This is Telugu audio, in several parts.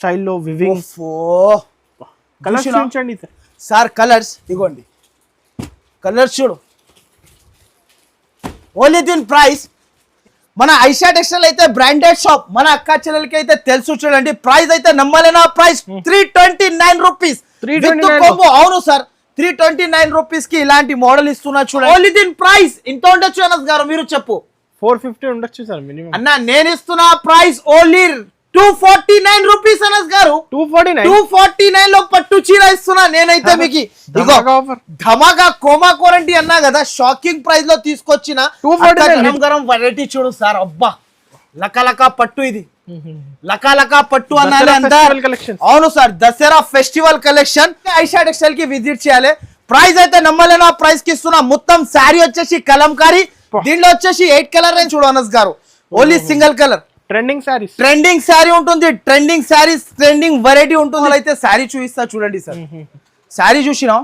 స్టైల్లో వివింగ్ కలర్స్ చూడండి సార్. కలర్స్ ఇగోండి, కలర్స్ చూడు. ఓన్లీ దీని ప్రైస్ మన ఐషా టెక్స్టైల్ అయితే బ్రాండెడ్ షాప్, మన అక్క చెల్లెలకి అయితే తెలుసు చూడండి. ప్రైస్ అయితే నమ్మలేనా ప్రైస్ 329 రూపీస్. అవును సార్, 329 రూపీస్ కి ఇలాంటి మోడల్ ఇస్తున్నా చూడండి. ఓన్లీ దీని ప్రైస్ ఇంత ఉండొచ్చు అనస్ గారు, మీరు చెప్పు. 450 ఉండొచ్చు సార్ మినిమం. అన్న నేను ఇస్తున్నా ప్రైస్ ఓన్లీ 249 రూపీస్ అనస్ గారు. 249 లో పట్టు చీర ఇస్తున్నా నేనైతే మీకు. ధమాకా కోమా క్వారంటీ అన్నా కదా, షాకింగ్ ప్రైస్ లో తీసుకొచ్చిన గరం గరం వెరైటీ చూడు సార్. అబ్బా లక పట్టు, ఇది లక పట్టు అన్నాలి అంతా. అవును sir, Dasara festival collection. Aisha textile కి విజిట్ చేయాలి. ప్రైస్ అయితే నమ్మలేను, ప్రైస్ కి ఇస్తున్నా. మొత్తం శారీ వచ్చేసి కలంకారీ, దీంట్లో వచ్చేసి 8 కలర్ రేంజ్ చూడు అనస్ గారు. Only single colour trending sari ఉంటుంది. ట్రెండింగ్ శారీస్, ట్రెండింగ్ వెరైటీ ఉంటుంది. అయితే శారీ చూపిస్తా చూడండి సార్. శారీ చూసినా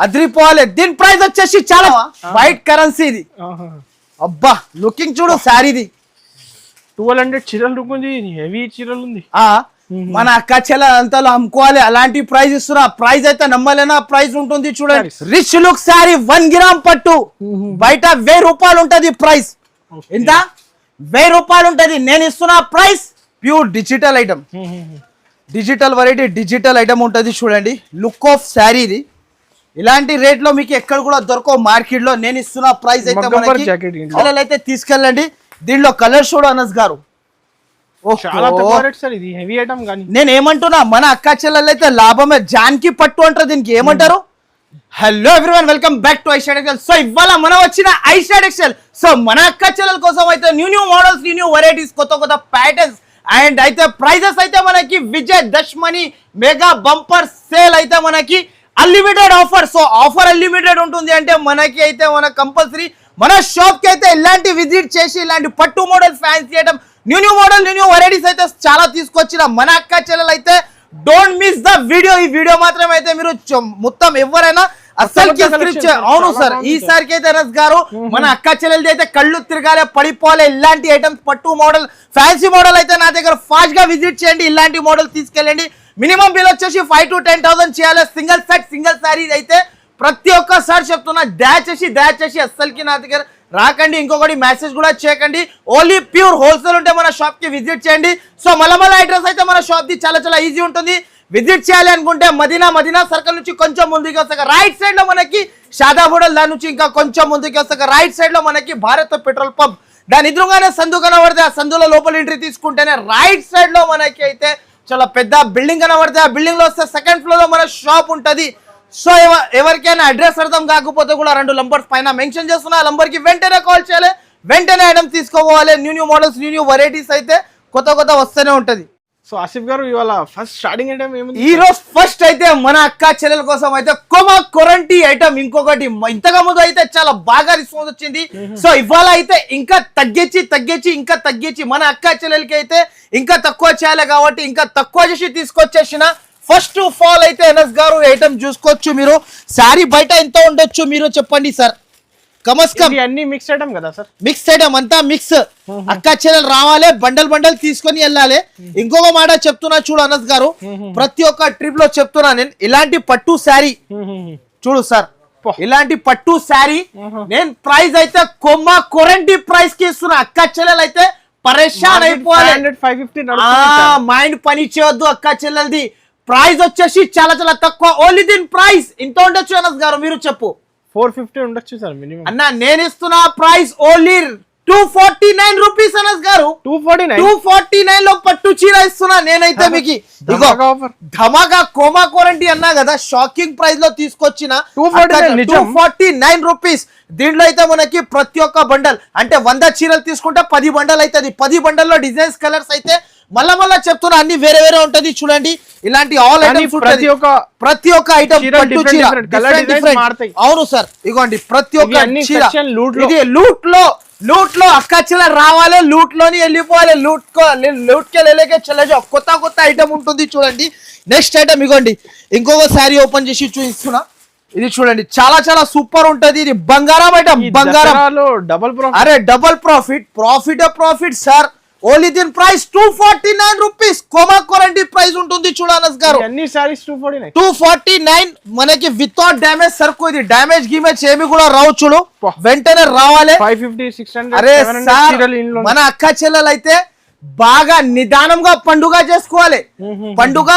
అదిరిపోవాలి. దీని ప్రైస్ వచ్చేసి చాలా వైట్ కరెన్సీ ఇది. అబ్బా లుకింగ్ చూడు శారీది. 1200 చీరలు ఉంది, హెవీ చీరలు ఉంది. మన అక్క చెల్ల అంతలో అమ్ముకోవాలి, అలాంటి ప్రైస్ ఇస్తున్నా. ప్రైస్ అయితే నమ్మలేనా ప్రైస్ ఉంటుంది చూడండి. రిచ్ లుక్ శారీ 1 గ్రామ్ పట్టు, బయట 1000 రూపాయలు ఉంటది ప్రైస్. ఎంత 1000 రూపాయలు ఉంటది. నేను ఇస్తున్నా price pure digital item, digital variety, digital item ఉంటది చూడండి. లుక్ ఆఫ్ శారీ ఇది. ఇలాంటి రేట్ లో మీకు ఎక్కడ కూడా దొరకవు మార్కెట్ లో. నేను ఇస్తున్న ప్రైస్ అయితే అయితే తీసుకెళ్ళండి. దీంట్లో కలర్ చూడు అనస్ గారు. నేను ఏమంటున్నా, మన అక్క చెల్లెలు అయితే లాభమే. జాన్కి పట్టు అంటారు దీనికి, ఏమంటారు? Hello everyone, welcome back to Aisha textile. So ఇవాళ మనం వచ్చిన ఐషా టెక్స్టైల్. సో మన అక్క చెల్లెల కోసం అయితే న్యూ మోడల్స్, న్యూ వెరైటీస్, కొత్త ప్యాటర్న్స్ అండ్ అయితే ప్రైజెస్ అయితే మనకి విజయదశమి మెగా బంపర్ సేల్ అయితే మనకి unlimited offer. So offer unlimited ఉంటుంది అంటే మనకి అయితే మన కంపల్సరీ మన షాప్ కి అయితే ఇలాంటి విజిట్ చేసి ఇలాంటి పట్టు model, fancy item, new model, new varieties అయితే చాలా తీసుకొచ్చిన మన అక్క చెల్లెలు అయితే డోంట్ మిస్ ద వీడియో. ఈ వీడియో మాత్రం అయితే మీరు మొత్తం ఎవరైనా అసలు. అవును సార్, ఈసారికి అయితే అనస్ గారు మన అక్క చెల్లెలది అయితే కళ్ళు తిరగాలి, పడిపోవాలి. ఇలాంటి ఐటమ్స్ పట్టు మోడల్, ఫ్యాన్సీ మోడల్ అయితే నా దగ్గర ఫాస్ట్ గా విజిట్ చేయండి. ఇలాంటి మోడల్ తీసుకెళ్ళండి. మినిమం బిల్ వచ్చేసి 5,000 to 10,000 చేయాలి. సింగిల్ సెట్, సింగిల్ శారీ అయితే ప్రతి ఒక్కసారి చెప్తున్నా, దయచేసి అస్సలకి నా దగ్గర రాకండి. ఇంకొకటి మెసేజ్ కూడా చేయకండి. ఓన్లీ ప్యూర్ హోల్సేల్ ఉంటే మన షాప్ కి విజిట్ చేయండి. సో మళ్ళీ అడ్రస్ అయితే మన షాప్ ది చాలా ఈజీ ఉంటుంది. విజిట్ చేయాలి అనుకుంటే మదీనా సర్కిల్ నుంచి కొంచెం ముందుకు వస్తాక రైట్ సైడ్ లో మనకి షాదాబుడల్, దాని నుంచి ఇంకా కొంచెం ముందుకు వస్తాక రైట్ సైడ్ లో మనకి భారత్ పెట్రోల్ పంప్, దాని ఎదురుగానే సందు కనబడితే ఆ సందులో లోపల ఎంట్రీ తీసుకుంటేనే రైట్ సైడ్ లో మనకి అయితే చాలా పెద్ద బిల్డింగ్ కనబడితే ఆ బిల్డింగ్ లో వస్తే సెకండ్ ఫ్లోర్ లో మన షాప్ ఉంటది. సో ఎవరికైనా అడ్రస్ అర్థం కాకపోతే కూడా 2 నంబర్స్ పైన మెన్షన్ చేస్తున్నా, ఆ నంబర్ కి వెంటనే కాల్ చేయాలి, వెంటనే ఐటమ్ తీసుకోవాలి. న్యూ మోడల్స్, న్యూ వెరైటీస్ అయితే కొత్త వస్తూనే ఉంటది. సో ఆసిఫ్ గారు ఇవాళ ఫస్ట్ స్టార్టింగ్ ఐటమ్ ఏముంది? ఈ రోజు ఫస్ట్ అయితే మన అక్క చెల్లెల కోసం అయితే కోమా క్వారంటీ ఐటమ్. ఇంకొకటి ఇంతగా ముందు అయితే చాలా బాగా రెస్పాన్స్ వచ్చింది. సో ఇవాళ అయితే ఇంకా తగ్గించి మన అక్క చెల్లెలకి అయితే ఇంకా తక్కువ చేయాలి కాబట్టి ఇంకా తక్కువ చేసి తీసుకొచ్చేసిన. ఫస్ట్ ఆఫ్ ఆల్ అయితే ఎనస్ గారు ఐటమ్ చూసుకోవచ్చు మీరు. శారీ బయట ఎంత ఉండొచ్చు మీరు చెప్పండి సార్? అన్ని మిక్స్ ఐటమ్ కదా సార్? మిక్స్ ఐటమ్ అంతా మిక్స్. అక్క చెల్లెలు రావాలి, బండల్ తీసుకొని వెళ్ళాలి. ఇంకొక మాట చెప్తున్నా చూడు అనస్ గారు, ప్రతి ఒక్క ట్రిప్ లో చెప్తున్నా నేను, ఇలాంటి పట్టు శారీ చూడు సార్, ఇలాంటి పట్టు శారీ నేను ప్రైస్ అయితే కొమ్మా క్వారంటీ ప్రైస్ కి ఇస్తున్నా. అక్క చెల్లెలు అయితే పరేషాన్ అయిపోవాలి. మైండ్ పని చేయొద్దు. అక్క చెల్లెలది ప్రైస్ వచ్చేసి చాలా తక్కువ. ఓన్లీ దీని ప్రైస్ ఇంత ఉండొచ్చు అనస్ గారు, మీరు చెప్పు. 450 ఉండొచ్చు సార్ మినిమం. అన్న నేను ఇస్తున్నా ప్రైస్ ఓన్లీ 249 రూపీస్ అనస్ గారు. 249 లో పట్టు చీర ఇస్తున్నా నేనైతే మీకు. ధమాకా కోమా క్వారంటీ అన్నా కదా, షాకింగ్ ప్రైస్ లో తీసుకొచ్చిన 249 రూపీస్. దీంట్లో అయితే మనకి ప్రతి ఒక్క బండల్ అంటే 100 చీరలు తీసుకుంటే 10 బండల్ అవుతుంది. 10 బండల్లో డిజైన్స్, కలర్స్ అయితే మళ్ళా చెప్తున్నా అన్ని వేరే చూడండి. ఇలాంటి ఆల్ ఐటమ్స్ ప్రతి ఒక్క ఐటమ్ పట్టు చీర డిఫరెంట్. అవును సార్, ఇగోండి ప్రతి ఒక్క చీర లూట్ లో అక్క చీర రావాలి, లూట్ లోని వెళ్ళిపోవాలి. లూట్ కే లేకే చలేజో కొత్త ఐటమ్ ఉంటుంది చూడండి. నెక్స్ట్ ఐటమ్ ఇగోండి, ఇంకొక శారీ ఓపెన్ చేసి చూపిస్తున్నా. ఇది చూడండి, చాలా సూపర్ ఉంటది. ఇది బంగారం ఐటమ్, బంగారం. Double profit sir. ఓన్లీ దీని ప్రైస్ 249 రూపీస్. కోమా క్వారంటీ ప్రైస్ ఉంటుంది చూడు అనస్ గారు. అన్ని సారీస్ 249. 249 మనకి వితౌట్ డ్యామేజ్ సరుకు. ఇది డ్యామేజ్ గిమేజ్ ఏమి కూడా రావు చూడు, వెంటనే రావాలి. 550 600 అరే 700 సార్, చీరలు ఇంట్లో మన అక్క చెల్లెలు అయితే బాగా నిదానంగా పండుగ చేసుకోవాలి. పండుగ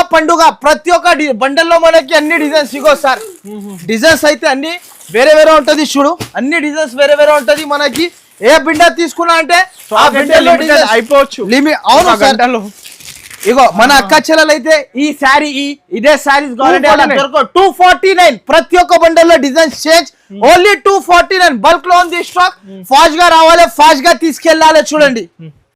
ప్రతి ఒక్క బండల్లో మనకి అన్ని డిజైన్స్ ఇగో సార్. డిజైన్స్ అయితే అన్ని వేరే వేరే ఉంటది చూడు, అన్ని డిజైన్స్ వేరే వేరే ఉంటది. మనకి ఏ బిండ తీసుకున్నా అంటే ఆ బిండలో అయిపోవచ్చు లిమిట్. అవును సార్, ఇగో మన అక్క చెల్లెలు అయితే ఈ శారీ ఇదే శారీస్ కావాలంటే 249. ప్రతి ఒక్క బండల్లో డిజైన్ చేంజ్. ఓన్లీ 249 బల్క్ లో ఉంది స్టాక్. ఫాస్ట్ గా రావాలి, ఫాస్ట్ గా తీసుకెళ్ళాలి. చూడండి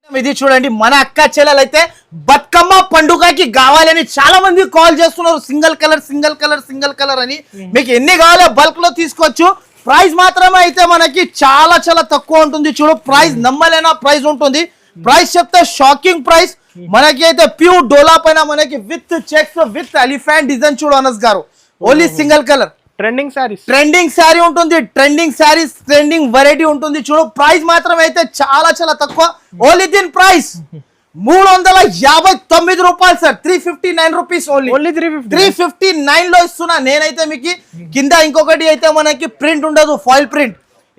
ఇది చూడండి, మన అక్క చెల్లెలు అయితే బతుకమ్మ పండుగకి కావాలని చాలా మంది కాల్ చేస్తున్నారు. సింగిల్ కలర్ అని. మీకు ఎన్ని కావాలో బల్క్ లో తీసుకోవచ్చు. ప్రైస్ మాత్రమే అయితే మనకి చాలా చాలా తక్కువ ఉంటుంది చూడు. ప్రైస్ నమ్మలేనా ప్రైస్ ఉంటుంది. ప్రైస్ చెప్తే షాకింగ్ ప్రైస్. మనకి అయితే ప్యూర్ డోలా పైన మనకి with checks with elephant design చూడు అనస్ గారు. Only single colour trending sari ఉంటుంది. ట్రెండింగ్ వెరైటీ ఉంటుంది చూడు. ప్రైస్ మాత్రం అయితే చాలా చాలా తక్కువ. ఓన్లీ దీని ప్రైస్ 359 రూపాయలు సార్. 359 రూపీస్. ఓన్లీ 359 లో ఇస్తున్నా నేనైతే మీకు. కింద ఇంకొకటి అయితే మనకి ప్రింట్ ఉండదు, ఫాయిల్ ప్రింట్.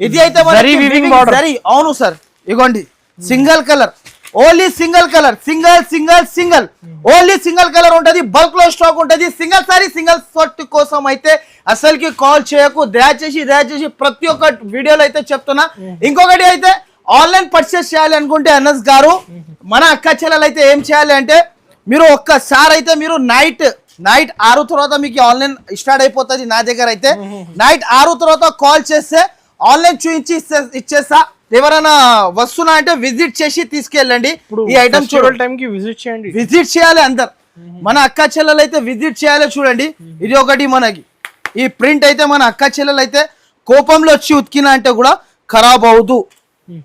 ఇది అయితే మనకి అవును సార్. ఇగోండి single colour, only single colour. Single only single colour ఉంటది. బల్క్ లో స్టాక్ ఉంటది. సింగిల్ సారీ సింగిల్ షర్ట్ కోసం అయితే అసలుకి కాల్ చేయకు. దయచేసి ప్రతి ఒక్క వీడియోలో అయితే చెప్తున్నా. ఇంకొకటి అయితే ఆన్లైన్ పర్చేస్ చేయాలి అనుకుంటే అనస్ గారు, మన అక్క చెల్లెలు అయితే ఏం చేయాలి అంటే, మీరు ఒక్కసారి అయితే మీరు నైట్ 6 తర్వాత మీకు ఆన్లైన్ స్టార్ట్ అయిపోతుంది. నా దగ్గర అయితే నైట్ 6 తర్వాత కాల్ చేస్తే ఆన్లైన్ చూపించి ఇచ్చేస్తా. ఎవరైనా వస్తున్నా అంటే విజిట్ చేసి తీసుకెళ్ళండి. ఈ ఐటమ్ విజిట్ చేయాలి అందరు. మన అక్క చెల్లెలు అయితే విజిట్ చేయాలి. చూడండి ఇది ఒకటి మనకి. ఈ ప్రింట్ అయితే మన అక్క చెల్లెలు అయితే కోపంలో వచ్చి ఉతికినా అంటే కూడా ఖరాబ్ అవదు.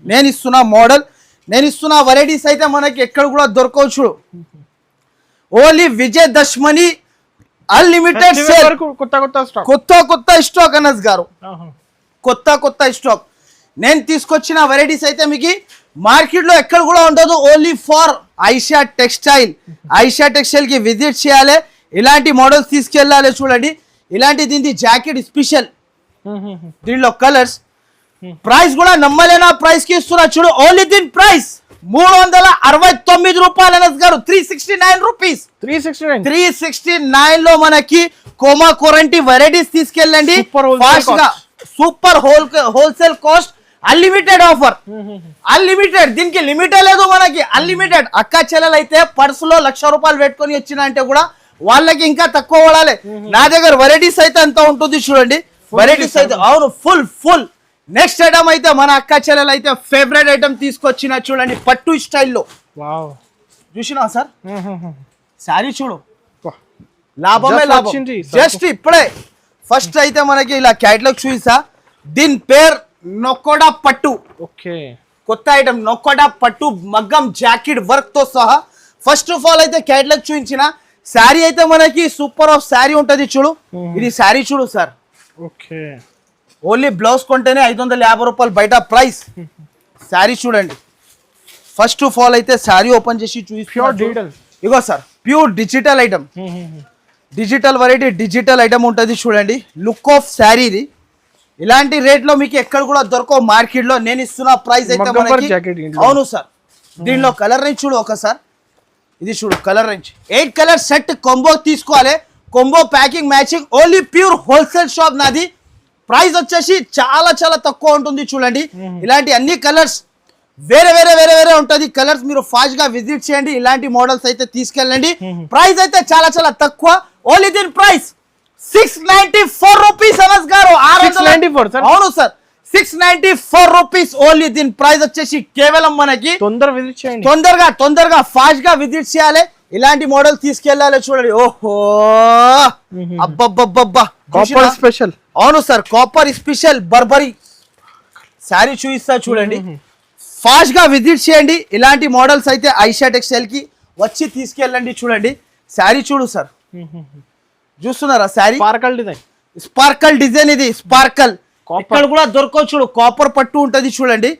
నేను ఇస్తున్న మోడల్, నేను ఇస్తున్న వెరైటీస్ అయితే మనకి ఎక్కడ కూడా దొరకవచ్చు. Only Vijayadashami unlimited sale. కొత్త స్టాక్ అనస్ గారు. కొత్త స్టాక్ నేను తీసుకొచ్చిన వెరైటీస్ అయితే మీకు మార్కెట్ లో ఎక్కడ కూడా ఉండదు. ఓన్లీ ఫర్ ఐషా టెక్స్టైల్ కి విజిట్ చేయాలి. ఇలాంటి మోడల్స్ తీసుకెళ్ళాలి. చూడండి ఇలాంటి దీని జాకెట్ స్పెషల్. దీనిలో కలర్స్. ప్రైస్ కూడా నమ్మలేనా ప్రైస్ కి ఇస్తున్నా చూడు. ఓన్లీ దీని ప్రైస్ 369 రూపాయలు అనస్ గారు. 369 రూపీస్. 369 లో మనకి కోమా క్వారంటీ వెరైటీస్ తీసుకెళ్ళండి. Super wholesale cost. Unlimited offer. Unlimited, దీనికి లిమిటే లేదు మనకి. అన్లిమిటెడ్. అక్క చెల్లెలు అయితే పర్సులో 1,00,000 రూపాయలు పెట్టుకొని వచ్చిన అంటే కూడా వాళ్ళకి ఇంకా తక్కువ పడాలి. నా దగ్గర వెరైటీస్ అయితే అంత ఉంటుంది చూడండి. వెరైటీస్ అయితే అవును ఫుల్. నెక్స్ట్ ఐటమ్ అయితే మన అక్క చెల్లెలు అయితే ఫేవరెట్ ఐటమ్ తీసుకొచ్చిన చూడండి, పట్టు స్టైల్లో. చూసినా సార్ శారీ చూడు, లాభమే లాభం. జస్ట్ ఇప్పుడే ఫస్ట్ అయితే మనకి ఇలా క్యాటలాగ్ చూసా. దీని పేరు నొక్కోడా పట్టు. కొత్త ఐటమ్ నొక్కోడా పట్టు, మగ్గం జాకెట్ వర్క్ తో సహా. ఫస్ట్ ఆఫ్ ఆల్ అయితే క్యాటలాగ్ చూపించిన. శారీ అయితే మనకి సూపర్ ఆఫ్ శారీ ఉంటది చూడు. ఇది శారీ చూడు సార్. ఓన్లీ బ్లౌజ్ కొంటేనే 550 రూపాయలు బయట ప్రైస్. శారీ చూడండి. ఫస్ట్ ఆఫ్ ఆల్ అయితే శారీ ఓపెన్ చేసి చూసి ఇగో sir pure digital item. Digital variety, digital item ఉంటుంది చూడండి. లుక్ ఆఫ్ శారీ ఇది. ఇలాంటి రేట్ లో మీకు ఎక్కడ కూడా దొరకవు మార్కెట్ లో. నేను ఇస్తున్న ప్రైస్ అయితే మనకి అవును సార్. దీనిలో కలర్ రేంజ్ చూడు ఒకసారి. ఇది చూడు colour range. 8 colour set combo తీసుకోవాలి. Combo packing matching. Only pure wholesale shop నాది. ప్రైస్ వచ్చేసి చాలా చాలా తక్కువ ఉంటుంది చూడండి. ఇలాంటి అన్ని కలర్స్ వేరే ఉంటది. కలర్స్ మీరు ఫాస్ట్ గా విజిట్ చేయండి. ఇలాంటి మోడల్స్ అయితే తీసుకెళ్ళండి. ప్రైస్ అయితే చాలా చాలా తక్కువ. ఓన్లీ దీని ప్రైస్ 694 రూపీస్ అనస్ గారు. 694. అవును సార్ 694 రూపీస్. ఓన్లీ దీని ప్రైస్ వచ్చేసి కేవలం మనకి తొందరగా ఫాస్ట్ గా విజిట్ చేయాలి. ఇలాంటి మోడల్ తీసుకెళ్ళాలి చూడండి. ఓహో అబ్బబ్బబ్బబ్బా స్పెషల్. అవును sir copper special Burberry sari చూపిస్తా చూడండి. ఫాస్ట్ గా విజిట్ చేయండి. ఇలాంటి మోడల్స్ అయితే ఐషా టెక్స్టైల్ కి వచ్చి తీసుకెళ్ళండి. చూడండి శారీ చూడు సార్. చూస్తున్నారా శారీ? స్పార్కల్ డిజైన్ ఇది. స్పార్కల్ ఇక్కడ కూడా దొరకవు చూడు, కాపర్ పట్టు ఉంటది చూడండి.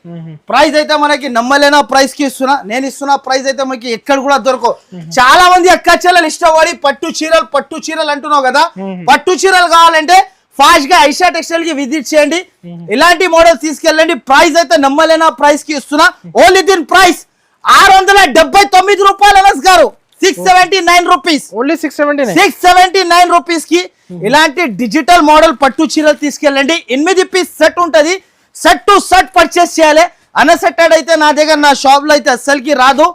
ప్రైస్ అయితే మనకి నమ్మలేనా ప్రైస్ కి ఇస్తున్నా, నేను ఇస్తున్న ప్రైస్ అయితే మనకి ఎక్కడ కూడా దొరకవు. చాలా మంది అక్క చెల్లెలు ఇష్టపడి పట్టు చీరలు అంటున్నావు కదా, పట్టు చీరలు కావాలంటే ఫాస్ట్ గా ఐషా టెక్స్టైల్ కి విజిట్ చేయండి, ఇలాంటి మోడల్ తీసుకెళ్ళండి. ప్రైస్ అయితే నమ్మలేనా ప్రైస్ కి ఇస్తున్నా. ఓన్లీ దీని ప్రైస్ 679 రూపాయలు అనస్ గారు, 679 రూపీస్, ఓన్లీ 679 రూపీస్ కి ఇలాంటి డిజిటల్ మోడల్ పట్టు చీరలు తీసుకెళ్ళండి. 8 పీస్ సెట్ ఉంటది, సెట్ టు సెట్ పర్చేస్ చేయాలి. అన్సెట్టెడ్ అయితే నా దగ్గర నా షాప్ లో అయితే అస్సలకి రాదు.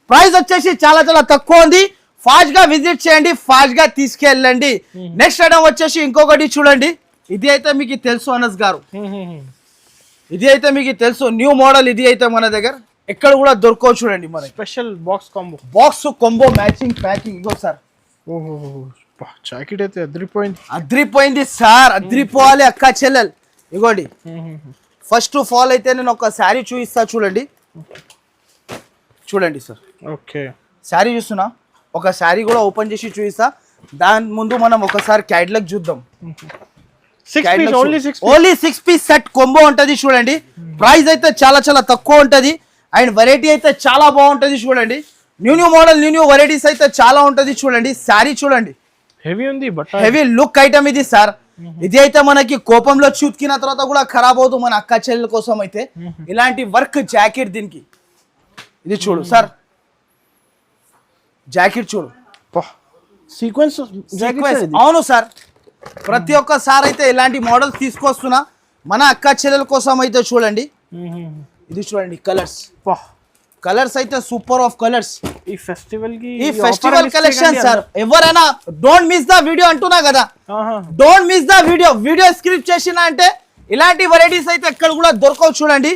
ప్రైస్ వచ్చేసి చాలా చాలా తక్కువ ఉంది. ఫాస్ట్ గా విజిట్ చేయండి, ఫాస్ట్ గా తీసుకెళ్ళండి. నెక్స్ట్ ఐటమ్ వచ్చేసి ఇంకొకటి చూడండి, ఇది అయితే మీకు తెలుసు అనస్ గారు, ఇది అయితే మీకు తెలుసు న్యూ మోడల్. ఇది అయితే మన దగ్గర ఎక్కడ కూడా దొరకవు చూడండి, మన special box combo matching packing. ఇగో సార్, జాకెట్ అయితే అద్రిపోయింది సార్, అద్రిపోవాలి అక్క చెల్లెల్. ఇగోండి, ఫస్ట్ ఆఫ్ ఆల్ అయితే నేను ఒక శారీ చూపిస్తా చూడండి. చూడండి సార్, ఓకే శారీ చూస్తున్నా, ఒక శారీ కూడా ఓపెన్ చేసి చూపిస్తా. దాని ముందు మనం ఒకసారి క్యాటలాగ్ చూద్దాం. ఓన్లీ 6 పీస్ సెట్ కొంబో ఉంటది చూడండి. ప్రైస్ అయితే చాలా చాలా తక్కువ ఉంటది అండ్ వెరైటీ అయితే చాలా బాగుంటది చూడండి. న్యూ మోడల్ న్యూ వెరైటీస్ అయితే చాలా ఉంటది చూడండి. శారీ చూడండి, హెవీ ఉంది, హెవీ లుక్ ఐటమ్ ఇది సార్. ఇది అయితే మనకి కోపంలో చూతికిన తర్వాత కూడా ఖరాబ్ అవుతుంది మన అక్క చెల్లెల కోసం అయితే. ఇలాంటి వర్క్ జాకెట్ దీనికి, ఇది చూడు సార్, జాకెట్ చూడు, సీక్వెన్స్. అవును సార్, ప్రతి ఒక్కసారి అయితే ఇలాంటి మోడల్స్ తీసుకొస్తున్నా మన అక్క చెల్లెల కోసం అయితే. చూడండి, ఇది చూడండి, కలర్స్ అయితే సూపర్ ఆఫ్ కలర్స్. ఈ ఫెస్టివల్ కలెక్షన్ సార్. ఎవరైనా డోంట్ మిస్ ద వీడియో అంటున్నా కదా, don't miss the video script చేసిన అంటే ఇలాంటి వెరైటీస్ అయితే ఎక్కడ కూడా దొరకవు చూడండి.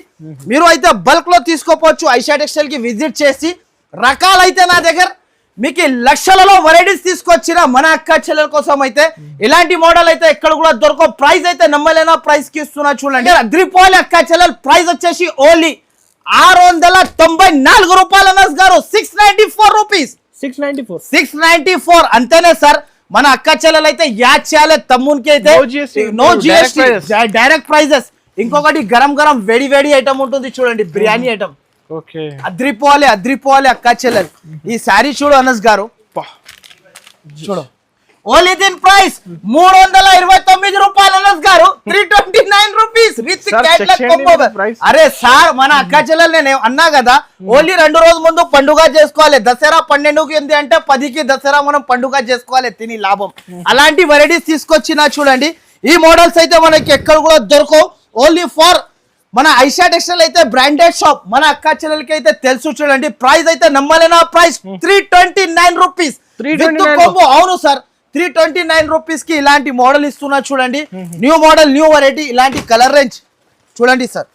మీరు అయితే బల్క్ లో తీసుకోవచ్చు ఐషా టెక్స్టైల్ కి విజిట్ చేసి. రకాలైతే నా దగ్గర మీకు లక్షలలో వెరైటీస్ తీసుకొచ్చిన మన అక్క చెల్లెల కోసం అయితే ఇలాంటి మోడల్ అయితే ఎక్కడ కూడా దొరకవు. ప్రైస్ అయితే నమ్మలేనా ప్రైస్ కి ఇస్తున్నా చూడండి. అద్రిపోవాలి అక్క చెల్లెల్. ప్రైస్ వచ్చేసి ఓన్లీ 694 రూపాయలు అనస్ గారు, 694 రూపీస్, 694 అంతేనే సార్. మన అక్క చెల్లెలు అయితే యాడ్ చేయాలి, తమ్మునికి అయితే నో జిఎస్టీ, డైరెక్ట్ ప్రైజెస్. ఇంకొకటి గరం వేడి ఐటమ్ ఉంటుంది చూడండి, బిర్యానీ ఐటమ్. అద్రిపోవాలి అక్క చెల్లెలు. ఈ శారీ చూడు అనస్ గారు, చూడు, ఓన్లీ దీని ప్రైస్ 329 రూపాయలు అనస్ గారు, 329 రూపీస్ విత్ క్యాట్లాగ్ కాంబో. అరే సార్, మన అక్క చెల్లెలు నేను అన్నా కదా, ఓన్లీ 2 రోజుల ముందు పండుగ చేసుకోవాలి. దసరా 12కి ఉంది అంటే 10కి దసరా మనం పండుగ చేసుకోవాలి, తిని లాభం. అలాంటి వెరైటీస్ తీసుకొచ్చినా చూడండి. ఈ మోడల్స్ అయితే మనకి ఎక్కడ కూడా దొరకవు. ఓన్లీ ఫర్ మన ఐషా టెక్స్టైల్ అయితే బ్రాండెడ్ షాప్, మన అక్క చెల్లెలకి అయితే తెలుసు చూడండి. ప్రైస్ అయితే నమ్మలేనా ప్రైస్, 329 రూపీస్. అవును సార్, 329 రూపీస్ కి ఇలాంటి మోడల్ ఇస్తున్నా చూడండి. న్యూ మోడల్ న్యూ వెరైటీ, ఇలాంటి కలర్ రేంజ్ చూడండి సార్.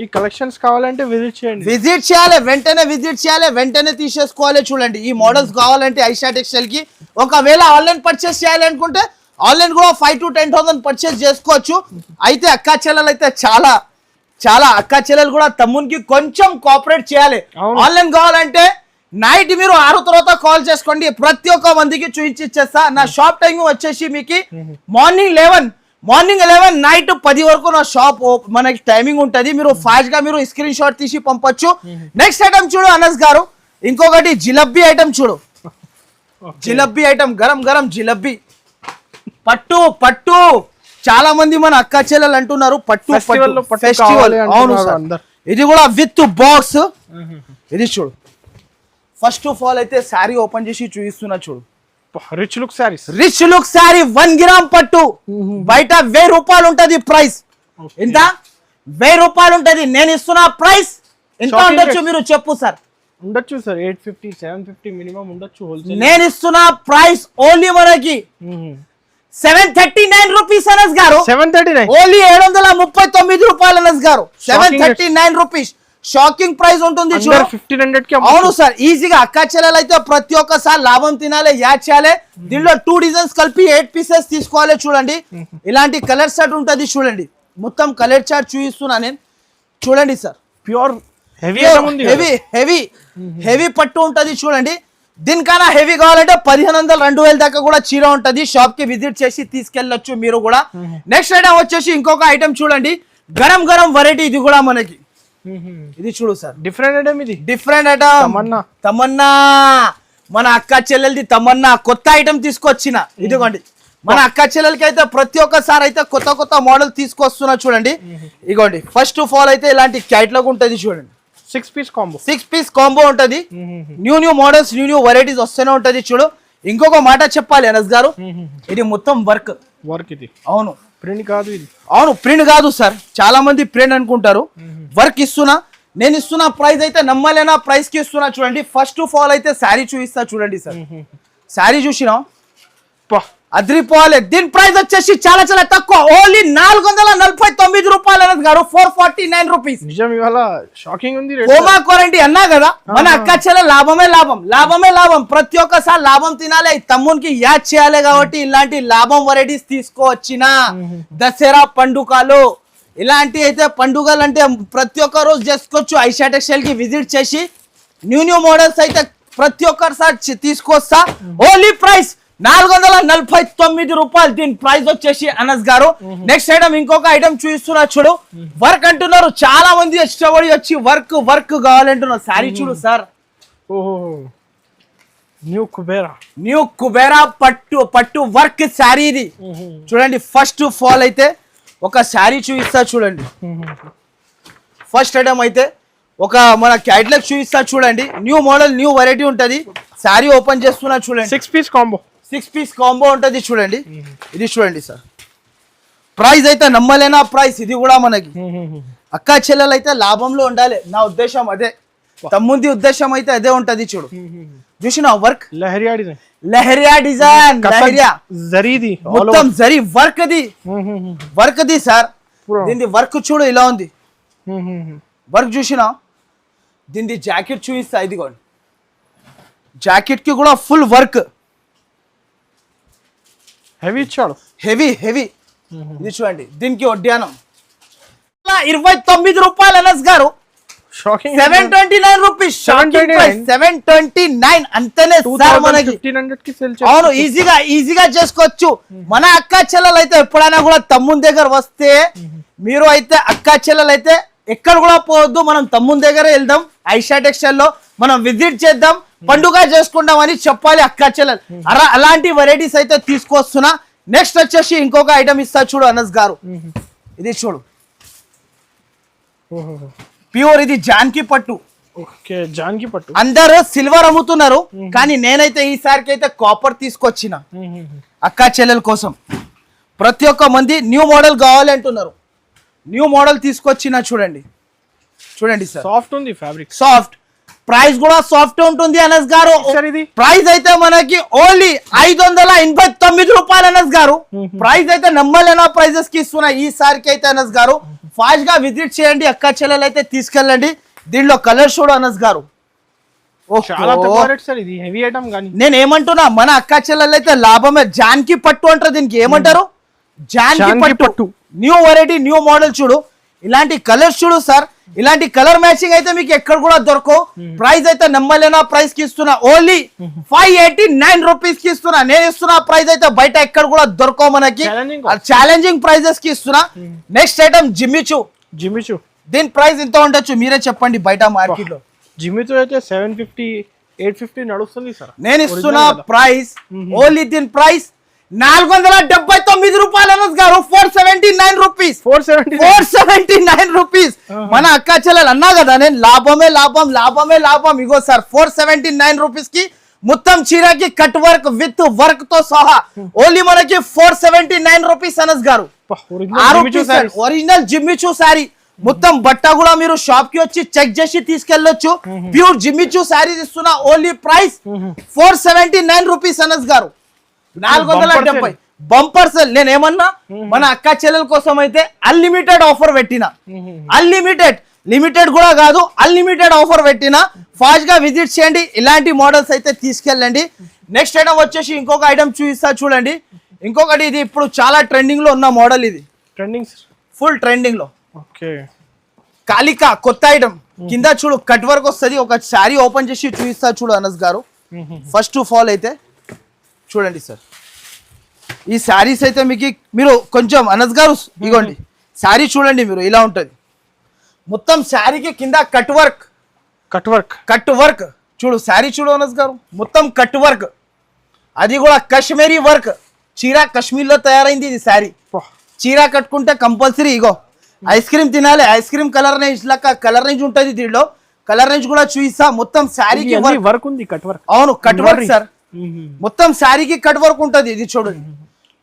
ఈ కలెక్షన్స్ కావాలంటే విజిట్ చేయాలి, వెంటనే తీసేసుకోవాలి చూడండి. ఈ మోడల్స్ కావాలంటే ఐషా టెక్స్టైల్ కి. ఒకవేళ ఆన్లైన్ పర్చేస్ చేయాలి అనుకుంటే ఆన్లైన్ కూడా 5,000 to 10,000 పర్చేస్ చేసుకోవచ్చు. అయితే అక్క చెల్లెలు అయితే చాలా అక్క చెల్లెలు కూడా తమ్మునికి కొంచెం కోఆపరేట్ చేయాలి. ఆన్లైన్ కావాలంటే నైట్ మీరు 6 తర్వాత కాల్ చేసుకోండి, ప్రతి ఒక్క మందికి చూపించేస్తా. నా షాప్ టైం వచ్చేసి మీకు మార్నింగ్ 11 నైట్ 10 వరకు నా షాప్ మనకి టైమింగ్ ఉంటుంది. మీరు ఫాస్ట్ గా మీరు స్క్రీన్ షాట్ తీసి పంపొచ్చు. నెక్స్ట్ ఐటమ్ చూడు అనస్ గారు, ఇంకొకటి జిలబ్బీ ఐటమ్ చూడు. జిలబ్బీ ఐటమ్, గరం జిలబ్బీ పట్టు. చాలా మంది మన అక్క చెల్లెలు అంటున్నారు పట్టు ఫెస్టివల్. అవును సార్, ఇది కూడా విత్ బాక్స్. ఇది చూడు, ఫస్ట్ ఆఫ్ ఆల్ అయితే శారీ ఓపెన్ చేసి చూపిస్తున్నా చూడు. రిచ్ లుక్ శారీ 1 గ్రామ్ పట్టు. బయట 1000 రూపాయలు ఉంటది ప్రైస్. ఎంత? 1000 రూపాయలు ఉంటది. నేను ఇస్తున్నా ప్రైస్ ఎంత ఉండొచ్చు మీరు చెప్పు సార్. ఉండొచ్చు సార్, 850 750 మినిమం ఉండొచ్చు హోల్సేల్. నేను ఇస్తున్నా ప్రైస్ ఓన్లీ మనకి 739 రూపీస్ అనస్ గారు. 739 ఓన్లీ 739 రూపాయలు అనస్ గారు, 739 రూపీస్. షాకింగ్ ప్రైస్ ఉంటుంది చూడు, 1500 కి. అవును సార్, ఈజీగా అక్క చెల్లెలు అయితే ప్రతి ఒక్కసారి లాభం తినాలి, యాడ్ చేయాలి. దీనిలో 2 డిజైన్స్ కలిపి 8 పీసెస్ తీసుకోవాలి చూడండి. ఇలాంటి కలర్ సెట్ ఉంటుంది చూడండి. మొత్తం కలర్ చార్ట్ చూపిస్తున్నా నేను, చూడండి సార్. ప్యూర్ హెవీ హెవీ పట్టు ఉంటది చూడండి. దీనికన్నా హెవీ కావాలంటే 1500 2000 దాకా కూడా చీర ఉంటది. షాప్ కి విజిట్ చేసి తీసుకెళ్ళొచ్చు మీరు కూడా. నెక్స్ట్ ఐటమ్ వచ్చేసి ఇంకొక ఐటమ్ చూడండి, గరం గరం వెరైటీ. ఇది కూడా మనకి ఇది చూడు సార్, డిఫరెంట్ ఐటమ్. ఇది డిఫరెంట్ ఐటమ్. తమన్నా మన అక్క చెల్లెలది తమన్నా కొత్త ఐటమ్ తీసుకొచ్చిన. ఇదిగోండి మన అక్క చెల్లెలకి అయితే ప్రతి ఒక్కసారి అయితే కొత్త కొత్త మోడల్ తీసుకొస్తున్నా చూడండి. ఇదిగోండి ఫస్ట్ ఆఫ్ ఆల్ అయితే ఇలాంటి క్యాట్లాగ్ ఉంటది చూడండి. 6 పీస్ కాంబో ఉంటది. న్యూ మోడల్స్ న్యూ వెరైటీస్ వస్తూనే ఉంటది చూడు. ఇంకొక మాట చెప్పాలి అనస్ గారు, ఇది మొత్తం వర్క్. ఇది అవును, ప్రింట్ కాదు. ఇది అవును ప్రింట్ కాదు సార్, చాలా మంది ప్రింట్ అనుకుంటారు. వర్క్ ఇస్తున్నా. నేను ఇస్తున్న ప్రైస్ అయితే నమ్మలేనా ప్రైస్ కి ఇస్తున్నా చూడండి. ఫస్ట్ ఆఫ్ ఆల్ అయితే శారీ చూపిస్తా చూడండి సార్. శారీ చూసినా అదిరిపోవాలి. దీని ప్రైస్ వచ్చేసి చాలా చాలా తక్కువ, ఓన్లీ 449 రూపాయలు అనస్ గారు, 449 రూపీస్. నిజం, ఇవాళ షాకింగ్ ఉంది. హోమా క్వారంటీ అన్నా కదా, మన అక్క చెల్ల లాభమే లాభం, లాభమే లాభం. ప్రతి ఒక్కసారి లాభం తినాలి, తమ్మునికి యాడ్ చేయాలి. కాబట్టి ఇలాంటి లాభం వెరైటీస్ తీసుకువచ్చిన దసరా పండుగలు, ఇలాంటి అయితే పండుగలు అంటే ప్రతి ఒక్క రోజు చేసుకోవచ్చు. ఐషా టెక్స్టైల్ కి విజిట్ చేసి న్యూ మోడల్స్ అయితే ప్రతి ఒక్కసారి తీసుకొస్తా. ఓన్లీ ప్రైస్ 449 రూపాయలు. దీని ప్రైస్ వచ్చేసి అనస్ గారు. నెక్స్ట్ ఐటమ్ ఇంకొక ఐటమ్ చూపిస్తున్నా చూడు. వర్క్ అంటున్నారు చాలా మంది, ఇష్టపడి వచ్చి వర్క్ కావాలంటున్నారు. శారీ చూడు సార్, న్యూ కుబేరా పట్టు వర్క్ శారీ ఇది చూడండి. ఫస్ట్ ఆఫ్ ఆల్ అయితే ఒక శారీ చూపిస్తా చూడండి. ఫస్ట్ ఐటమ్ అయితే ఒక మన క్యాట్లాగ్ చూపిస్తా చూడండి. న్యూ మోడల్ న్యూ వెరైటీ ఉంటది. శారీ ఓపెన్ చేస్తున్నా చూడండి. 6 పీస్ కాంబో ఉంటది చూడండి. ఇది చూడండి సార్, ప్రైస్ అయితే నమ్మలేనా ప్రైస్. ఇది కూడా మనకి అక్క చెల్లెలు అయితే లాభంలో ఉండాలి, నా ఉద్దేశం అదే. తమ్ముంది ఉద్దేశం అయితే అదే ఉంటది చూడు. చూసిన వర్క్ లహరియా డిజైన్, మొత్తం జరీ వర్క్ ది సార్. దీని వర్క్ చూడు ఇలా ఉంది. వర్క్ చూసినా దీని జాకెట్ చూపిస్తా. ఇదిగోండి జాకెట్ కి కూడా ఫుల్ వర్క్, హెవీ ఇచ్చాడు. హెవీ ఇది చూడండి. దీనికి వడ్డానం 29 రూపాయలు అనస్ గారు. 729 రూపీస్, 729 అంతేనే సార్ మనకి. అవును, ఈజీగా చేసుకోవచ్చు. మన అక్క చెల్లెలు అయితే ఎప్పుడైనా కూడా తమ్ముని దగ్గర వస్తే మీరు అయితే అక్క చెల్లెలు అయితే ఎక్కడ కూడా పోవద్దు, మనం తమ్ముని దగ్గర వెళ్దాం. ఐషా టెక్స్టైల్ లో మనం విజిట్ చేద్దాం, పండుగ చేసుకుందాం అని చెప్పాలి అక్క చెల్లెలు. అలాంటి వెరైటీస్ అయితే తీసుకొస్తున్నా. నెక్స్ట్ వచ్చేసి ఇంకొక ఐటమ్ ఇస్తా చూడు అనస్ గారు. ఇది చూడు ప్యూర్, ఇది జాన్కి పట్టు. అందరూ సిల్వర్ అమ్ముతున్నారు, కానీ నేనైతే ఈసారికి అయితే కాపర్ తీసుకొచ్చిన అక్క చెల్లెల కోసం. ప్రతి ఒక్క మంది న్యూ మోడల్ కావాలి అంటున్నారు. న్యూ మోడల్ తీసుకొచ్చిన చూడండి సార్. సాఫ్ట్ ఉంది ఫ్యాబ్రిక్, సాఫ్ట్. ప్రైస్ కూడా సాఫ్ట్ ఉంటుంది అనస్ గారు. ప్రైస్ అయితే మనకి ఓన్లీ 589 రూపాయలు అనస్ గారు. ప్రైస్ అయితే నమ్మలేనా ప్రైజెస్ కి ఇస్తున్నా ఈసారికి అయితే అనస్ గారు. ఫాస్ట్ గా విజిట్ చేయండి, అక్క చెల్లెలు అయితే తీసుకెళ్ళండి. దీనిలో కలర్ చూడు అనస్ గారు. నేను ఏమంటున్నా, మన అక్క చెల్లెలు అయితే లాభమే. జాన్కి పట్టు అంటారు దీనికి, ఏమంటారు జాన్కి పట్టు. న్యూ వెరైటీ న్యూ మోడల్ చూడు. ఇలాంటి కలర్స్ చూడు సార్, ఇలాంటి కలర్ మ్యాచింగ్ అయితే మీకు ఎక్కడ కూడా దొరకవు. ప్రైస్ అయితే నమ్మలేనా ప్రైస్ కి ఇస్తున్నా. ఓన్లీ 589 రూపీస్ కి ఇస్తున్నా. నేను ఇస్తున్నా ప్రైస్ అయితే బయట ఎక్కడ కూడా దొరకవు మనకి, ఛాలెంజింగ్ ప్రైజెస్ కి ఇస్తున్నా. Next item Jimmy Choo. దీని ప్రైస్ ఎంత ఉండొచ్చు మీరే చెప్పండి బయట మార్కెట్ లో. జిమ్మిచూ అయితే 750 850 నడుస్తుంది సార్. నేను ఇస్తున్నా ప్రైస్ ఓన్లీ దీని ప్రైస్ 479 రూపాయలు అనస్ గారు. 479 రూపీస్, 479 రూపీస్. మన అక్క చెల్లెలు అన్నా కదా నేను, లాభమే లాభం. ఇగో సార్ 479 రూపీస్ కి మొత్తం చీరకి కట్ వర్క్ విత్ వర్క్ తో సహా ఓన్లీ మనకి 479 రూపీస్ అనస్ గారు. Original Jimmy Choo sorry. మొత్తం బట్ట కూడా మీరు షాప్ కి వచ్చి చెక్ చేసి తీసుకెళ్ళొచ్చు. ప్యూర్ జిమ్మిచూ సారీ ఇస్తున్నా. ఓన్లీ ప్రైస్ 479 రూపీస్ అనస్ గారు. 470 బంపర్ సెల్. నేను ఏమన్నా మన అక్క చెల్లెల కోసం అయితే అన్లిమిటెడ్ ఆఫర్ పెట్టిన. లిమిటెడ్ కూడా కాదు, అన్లిమిటెడ్ ఆఫర్ పెట్టిన. ఫాస్ట్ గా విజిట్ చేయండి, ఇలాంటి మోడల్స్ అయితే తీసుకెళ్ళండి. నెక్స్ట్ ఐటమ్ వచ్చేసి ఇంకొక ఐటమ్ చూపిస్తా చూడండి. ఇంకొకటి ఇది ఇప్పుడు చాలా ట్రెండింగ్ లో ఉన్న మోడల్. ఇది ఫుల్ ట్రెండింగ్ లో కాలికా కొత్త ఐటమ్. కింద చూడు కట్ వర్క్ వస్తుంది. ఒక శారీ ఓపెన్ చేసి చూపిస్తా చూడు అనస్ గారు. ఫస్ట్ ఆఫ్ ఆల్ అయితే చూడండి సార్, ఈ శారీస్ అయితే మీకు మీరు కొంచెం అనస్ గారు ఇగోండి శారీ చూడండి మీరు ఇలా ఉంటుంది. మొత్తం శారీకి కింద కట్ వర్క్ చూడు, శారీ చూడు అనస్ గారు, మొత్తం కట్ వర్క్, అది కూడా కాశ్మీరీ వర్క్. చీర కాశ్మీర్లో తయారైంది ఇది శారీ. చీర కట్టుకుంటే కంపల్సరీ ఇగో ఐస్ క్రీమ్ తినాలి. ఐస్ క్రీమ్ కలర్ రేంజ్ లాగా కలర్ రేంజ్ ఉంటుంది దీంట్లో. కలర్ రేంజ్ కూడా చూయిస్తా. మొత్తం శారీకి వర్క్ ఉంది, కట్ వర్క్. అవును కట్ వర్క్ సార్, మొత్తం శారీకి కట్ వర్క్ ఉంటుంది. ఇది చూడండి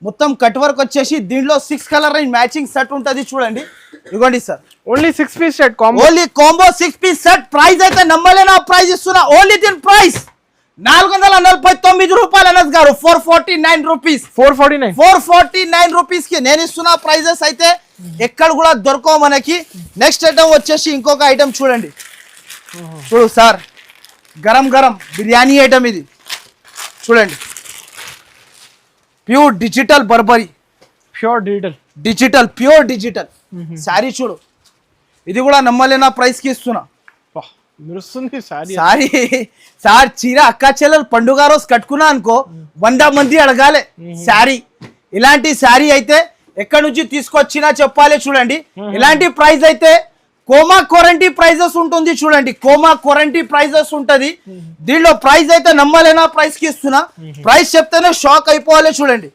మొత్తం కట్ వర్క్ వచ్చేసి దీంట్లో 6 కలర్ రేంజ్ మ్యాచింగ్ సెట్ ఉంటుంది చూడండి. ఇవ్వండి sir, only 6 piece set combo, only combo 6 piece set. Price అయితే నమ్మలేనా ప్రైస్ ఇస్తున్నా. ఓన్లీ దీని ప్రైస్ 449 రూపాయలు అనస్ గారు. 449 రూపీస్, 449 రూపీస్ కి నేను ఇస్తున్నా. ప్రైజెస్ అయితే ఎక్కడ కూడా దొరకవు మనకి. నెక్స్ట్ ఐటమ్ వచ్చేసి ఇంకొక ఐటమ్ చూడండి. చూడు సార్, గరం గరం బిర్యానీ ఐటమ్ ఇది చూడండి. Pure digital Burberry, pure digital sari చూడు. ఇది కూడా నమ్మలేనా ప్రైస్ కి ఇస్తున్నా. సారీ సార్, చీర అక్క చెల్లెలు పండుగ రోజు కట్టుకున్నా అనుకో 100 మంది అడగాలి శారీ. ఇలాంటి శారీ అయితే ఎక్కడి నుంచి తీసుకొచ్చినా చెప్పాలి చూడండి. ఇలాంటి ప్రైస్ అయితే కోమా క్వారంటీ ప్రైజెస్ ఉంటుంది చూడండి. కోమా క్వారంటీ ప్రైజెస్ ఉంటది దీనిలో. ప్రైస్ అయితే నమ్మలేనా ప్రైస్ కి ఇస్తున్నా. ప్రైస్ చెప్తేనే షాక్ అయిపోవాలి చూడండి.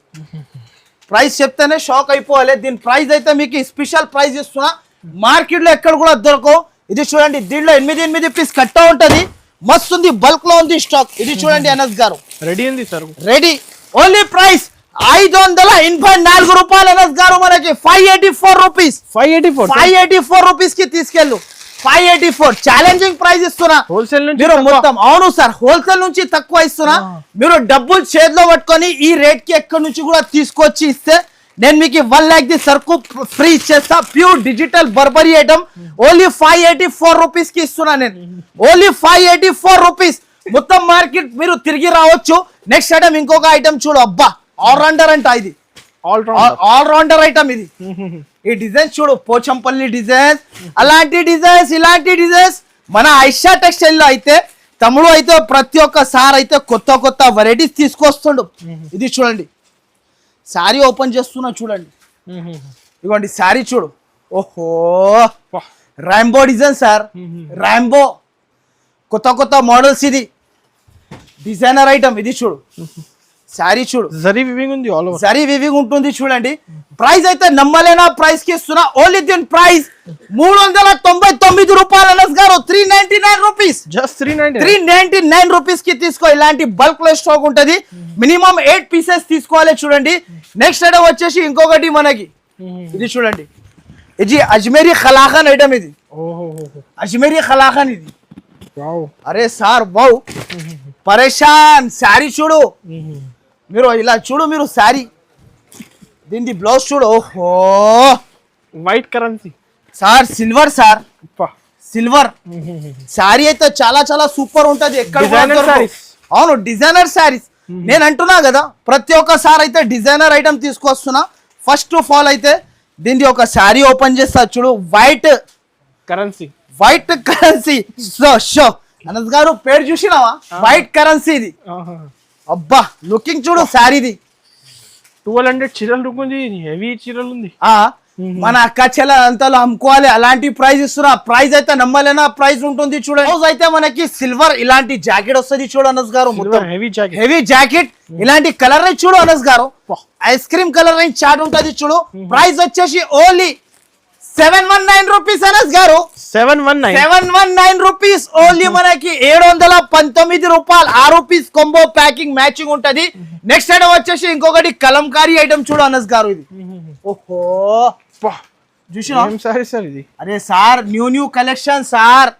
ప్రైస్ చెప్తేనే షాక్ అయిపోవాలి. దీని ప్రైస్ అయితే మీకు స్పెషల్ ప్రైస్ ఇస్తున్నా. మార్కెట్ లో ఎక్కడ కూడా దొరకవు. ఇది చూడండి, దీంట్లో 8 పీస్ కట్ట ఉంటది. మస్తు ఉంది, బల్క్ లో ఉంది స్టాక్. ఇది చూడండి అనస్ గారు, రెడీ ఉంది సార్, రెడీ. ఓన్లీ ప్రైస్ 584 రూపాయలు అనస్ గారు. మనకి 584 రూపీస్, 584 రూపీస్ కి తీసుకెళ్ళు. 584 ఛాలెంజింగ్ ప్రైస్ ఇస్తున్నా హోల్సేల్ నుంచి మొత్తం. అవును సార్, హోల్సేల్ నుంచి తక్కువ ఇస్తున్నా. మీరు డబ్బులు చేతిలో పట్టుకొని ఈ రేట్ కి ఎక్కడి నుంచి కూడా తీసుకొచ్చి ఇస్తే నేను మీకు 1 lakh ది సరుకు ఫ్రీ ఇచ్చేస్తా. Pure digital Burberry item only 584 rupees కి ఇస్తున్నా నేను. Only 584 rupees. మొత్తం మార్కెట్ మీరు తిరిగి రావచ్చు. నెక్స్ట్ ఐటమ్ ఇంకొక ఐటమ్ చూడు. అబ్బా, ఆల్రౌండర్ అంట ఇది, ఆల్రౌండర్ ఐటమ్ ఇది. ఈ డిజైన్స్ చూడు, పోచంపల్లి డిజైన్స్, అలాంటి డిజైన్స్, ఇలాంటి డిజైన్స్ మన ఐషా టెక్స్టైల్ లో అయితే తమ్ముడు అయితే ప్రతి ఒక్కసారి అయితే కొత్త వెరైటీస్ తీసుకొస్తుండు. ఇది చూడండి, శారీ ఓపెన్ చేస్తున్నా చూడండి. ఇవ్వండి శారీ చూడు. ఓహో, రాంబో డిజైన్ సార్, రాంబో కొత్త మోడల్స్. ఇది డిజైనర్ ఐటమ్. ఇది చూడు శారీ చూడు, జరీ వివింగ్ ఉంది, ఆల్ ఓవర్ జరీ వివింగ్ ఉంటుంది చూడండి. ప్రైస్ అయితే నమ్మలేనా ప్రైస్ కి ఇస్తున్నా. ఓన్లీ దీని ప్రైస్ 399 రూపాయలు అనస్ గారు. 399 రూపీస్, జస్ట్ 399 రూపీస్ కి తీసుకో. ఇలాంటి బల్క్ లో స్టాక్ ఉంటది. మినిమం 8 పీసెస్ తీసుకోవాలి చూడండి. నెక్స్ట్ ఐటమ్ వచ్చేసి ఇంకొకటి మనకి. ఇది చూడండి, ఇది అజ్మేరీ ఖలాఖాన్ ఐటమ్. ఇది అజ్మేరీ ఖలాఖాన్ ఇది. అరే సార్ వావ్, పరేషాన్ శారీ చూడు మీరు. ఇలా చూడు మీరు శారీ, దీని బ్లౌజ్ చూడు. ఓహో, white currency sir, silver sir, silver sari అయితే చాలా సూపర్ ఉంటది. ఎక్కడ అవును, డిజైనర్ శారీస్. నేను అంటున్నా కదా, ప్రతి ఒక్కసారి అయితే డిజైనర్ ఐటమ్ తీసుకొస్తున్నా. ఫస్ట్ ఆఫ్ ఆల్ అయితే దీన్ని ఒక శారీ ఓపెన్ చేస్తా చూడు. వైట్ కరెన్సీ షో అనస్ గారు, పేరు చూసినావా? వైట్ కరెన్సీ ఇది. అబ్బా, లుకింగ్ చూడు శారీది. 1200 చీరలు ఉంది, హెవీ చీరలు ఉంది. మన అక్క చెల్లెలంతలో అమ్ముకోవాలి, అలాంటి ప్రైస్ ఇస్తున్నా. ప్రైస్ అయితే నమ్మలేనా ప్రైస్ ఉంటుంది చూడండి. అయితే మనకి సిల్వర్ ఇలాంటి జాకెట్ వస్తుంది చూడు అనస్ గారు. మొత్తం హెవీ జాకెట్, ఇలాంటి కలర్ రేంజ్ చూడు అనస్ గారు. Ice cream colour range chart ఉంటుంది చూడు. ప్రైస్ వచ్చేసి ఓన్లీ 719 రూపీస్ అనస్ గారు. 719 రూపీస్ ఓన్లీ. మనకి 719 రూపాయలు. 6 పీస్ కొంబో ప్యాకింగ్ మ్యాచింగ్ ఉంటది. నెక్స్ట్ ఐటమ్ వచ్చేసి ఇంకొకటి కలంకారీ ఐటమ్ చూడు అనస్ గారు. ఇది ఓహో, చూసినా ఇది. అరే sir, new collection sir.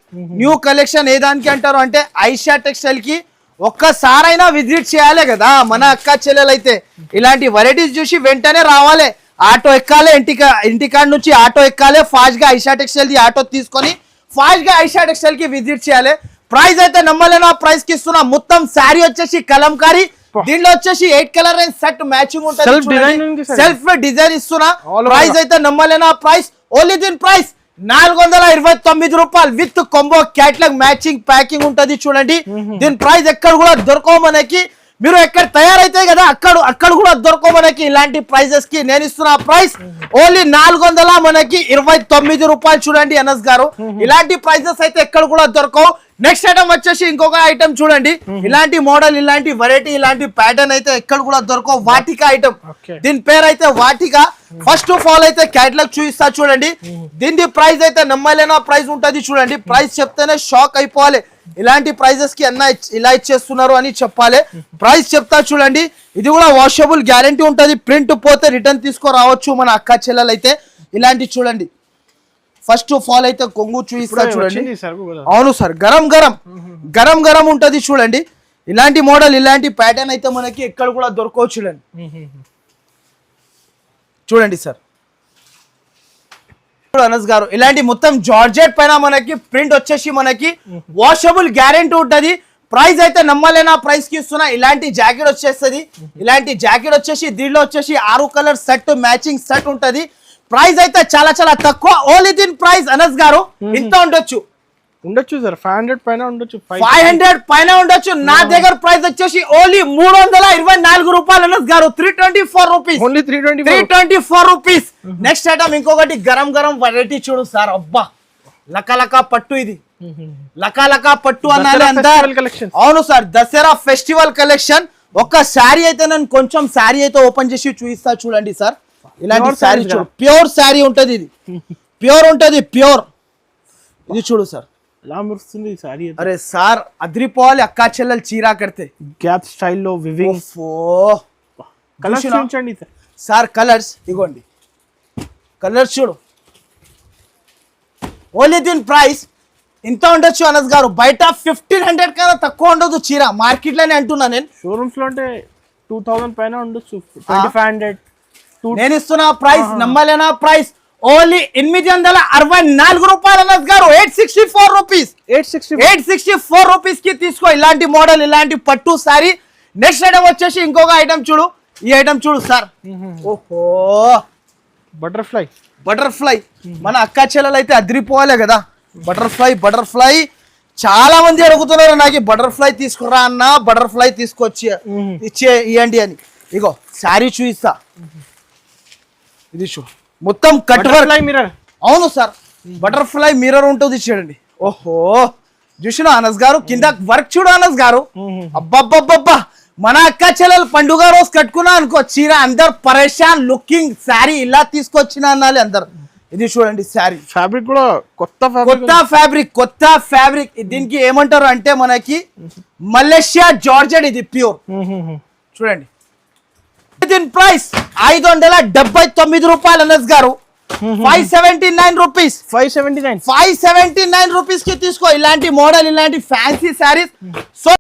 New collection ఏ దానికి అంటారు అంటే ఐషా టెక్స్టైల్ కి ఒక్కసారైనా విజిట్ చేయాలి కదా మన అక్క చెల్లెలు అయితే. ఇలాంటి వెరైటీస్ చూసి వెంటనే రావాలి. ఆటో ఎక్కాలి, ఇంటికాడ నుంచి ఆటో ఎక్కాలి. ఫాస్ట్ గా ఐషా టెక్స్టైల్ ది ఆటో తీసుకొని ఫాస్ట్ గా ఐషా టెక్స్టైల్ కి విజిట్ చేయాలి. ప్రైస్ అయితే నమ్మలేనా ప్రైస్ కి ఇస్తున్నా. మొత్తం శారీ వచ్చేసి కలంకారీ. దీనిలో వచ్చేసి 8 కలర్ సెట్ మ్యాచింగ్ ఉంటుంది. సెల్ఫ్ డిజైన్ ఇస్తున్నా. ప్రైస్ అయితే నమ్మలేనా ప్రైస్. ఓన్లీ దీని ప్రైస్ 429 రూపాయలు with combo catalogue matching packing ఉంటది చూడండి. దీని ప్రైస్ ఎక్కడ కూడా దొరకవు మనకి. మీరు ఎక్కడ తయారైతే కదా అక్కడ కూడా దొరకవు మనకి ఇలాంటి ప్రైజెస్ కి. నేను ఇస్తున్న ప్రైస్ ఓన్లీ 429 రూపాయలు చూడండి అనస్ గారు. ఇలాంటి ప్రైజెస్ అయితే ఎక్కడ కూడా దొరకవు. నెక్స్ట్ ఐటమ్ వచ్చేసి ఇంకొక ఐటమ్ చూడండి. ఇలాంటి మోడల్, ఇలాంటి వెరైటీ, ఇలాంటి ప్యాటర్న్ అయితే ఎక్కడ కూడా దొరకవు. వాటికా ఐటమ్, దీని పేరు అయితే వాటికా. ఫస్ట్ ఆఫ్ ఆల్ అయితే క్యాటలాగ్ చూపిస్తా చూడండి. దీని ప్రైస్ అయితే నమ్మలేనా ప్రైస్ ఉంటది చూడండి. ప్రైస్ చెప్తేనే షాక్ అయిపోవాలి. ఇలాంటి ప్రైజెస్ కి అన్న ఇలా ఇచ్చేస్తున్నారు అని చెప్పాలి. ప్రైస్ చెప్తా చూడండి. ఇది కూడా వాషబుల్ గ్యారంటీ ఉంటది. ప్రింట్ పోతే రిటర్న్ తీసుకురావచ్చు మన అక్క చెల్లెలు అయితే. ఇలాంటి చూడండి. ఫస్ట్ ఆఫ్ ఆల్ అయితే కొంగు చూపిస్తా చూడండి. అవును సార్, గరం గరం ఉంటది చూడండి. ఇలాంటి మోడల్, ఇలాంటి ప్యాటర్న్ అయితే మనకి ఎక్కడ కూడా దొరకవు చూడండి. చూడండి సార్ అనస్ గారు, ఇలాంటి మొత్తం జార్జెట్ పైన మనకి ప్రింట్ వచ్చేసి మనకి వాషబుల్ గ్యారెంటీ ఉంటది. ప్రైస్ అయితే నమ్మలేనా ప్రైస్ కి ఇస్తున్నా. ఇలాంటి జాకెట్ వచ్చేస్తుంది. ఇలాంటి జాకెట్ వచ్చేసి దీనిలో వచ్చేసి 6 కలర్ సెట్ మ్యాచింగ్ సెట్ ఉంటది. ప్రైస్ అయితే చాలా చాలా తక్కువ. ఓన్లీ దీని ప్రైస్ అనస్ గారు ఇంత ఉండొచ్చు సార్, 500 పైన ఉండొచ్చు. 500 పైన ఉండొచ్చు. నా దగ్గర ప్రైస్ వచ్చేసి ఓన్లీ 324 రూపాయలు అనస్ గారు. 324 rupees, only 324 rupees. Next item ఇంకొకటి గరం వెరైటీ చూడు సార్. అబ్బా, లక పట్టు. ఇది లక పట్టు అనాలి అంతా. అవును సార్, దసరా ఫెస్టివల్ కలెక్షన్. ఒక శారీ అయితే నేను కొంచెం శారీ అయితే ఓపెన్ చేసి చూపిస్తా చూడండి సార్. ఇలాంటి శారీ చూడు, ప్యూర్ శారీ ఉంటది. ఇది ప్యూర్ ఉంటది, ప్యూర్. ఇది చూడు సార్, అరే సార్ అదిరిపోవాలి. అక్కా చెల్లెలు చీరా కడితే గ్యాప్ స్టైల్లో వివింగ్. కలర్స్ చూడండి సార్, కలర్స్ ఇగోండి. కలర్స్ చూడు. ఓన్లీ దీని ప్రైస్ ఇంత ఉండొచ్చు అనస్ గారు. బయట 1500 కన్నా తక్కువ ఉండదు చీర. మార్కెట్ లోనే అంటున్నా నేను. షోరూమ్స్ లో అంటే 2000 పైన ఉండొచ్చు. 2500. నేను ఇస్తున్న ప్రైస్ నమ్మలేనా ప్రైస్ ఓన్లీ 864 రూపాయలు అనస్ గారు. 864 రూపీస్, 864 రూపీస్ కి తీసుకో. ఇలాంటి మోడల్, ఇలాంటి పట్టు సారీ. నెక్స్ట్ ఐటమ్ వచ్చేసి ఇంకొక ఐటమ్ చూడు. ఈ ఐటమ్ చూడు సార్. ఓహో, బటర్ఫ్లై. మన అక్క చెల్లెలు అయితే అదిరిపోవాలి కదా. బటర్ఫ్లై చాలా మంది అడుగుతున్నారు నాకు బటర్ఫ్లై తీసుకురా అన్న, బటర్ఫ్లై తీసుకొచ్చి ఇవ్వండి అని. ఇగో శారీ చూపిస్తా. ఇది చూ, మొత్తం కట్ వర్క్ మిర్రర్. అవును సార్, బటర్ఫ్లై మిర్రర్ ఉంటుంది చూడండి. ఓహో, చూసిన అనస్ గారు కింద వర్క్ చూడు అనస్ గారు. అబ్బబ్బబ్బబ్బా, మన అక్క చెల్లెలు పండుగ రోజు కట్టుకున్నా అనుకో చీర, అందరు పరేషాన్ లుకింగ్ శారీ ఇలా తీసుకొచ్చిన అనాలి అందరు. ఇది చూడండి శారీ. ఫ్యాబ్రిక్ కూడా కొత్త ఫ్యాబ్రిక్. దీనికి ఏమంటారు అంటే మనకి మలేషియా జార్జెట్. ఇది ప్యూర్ చూడండి. దీని ప్రైస్ 579 రూపాయలు అనస్ గారు. 579 రూపీస్, 579 రూపీస్ కి తీసుకో. ఇలాంటి మోడల్, ఇలాంటి ఫ్యాన్సీ శారీస్. సో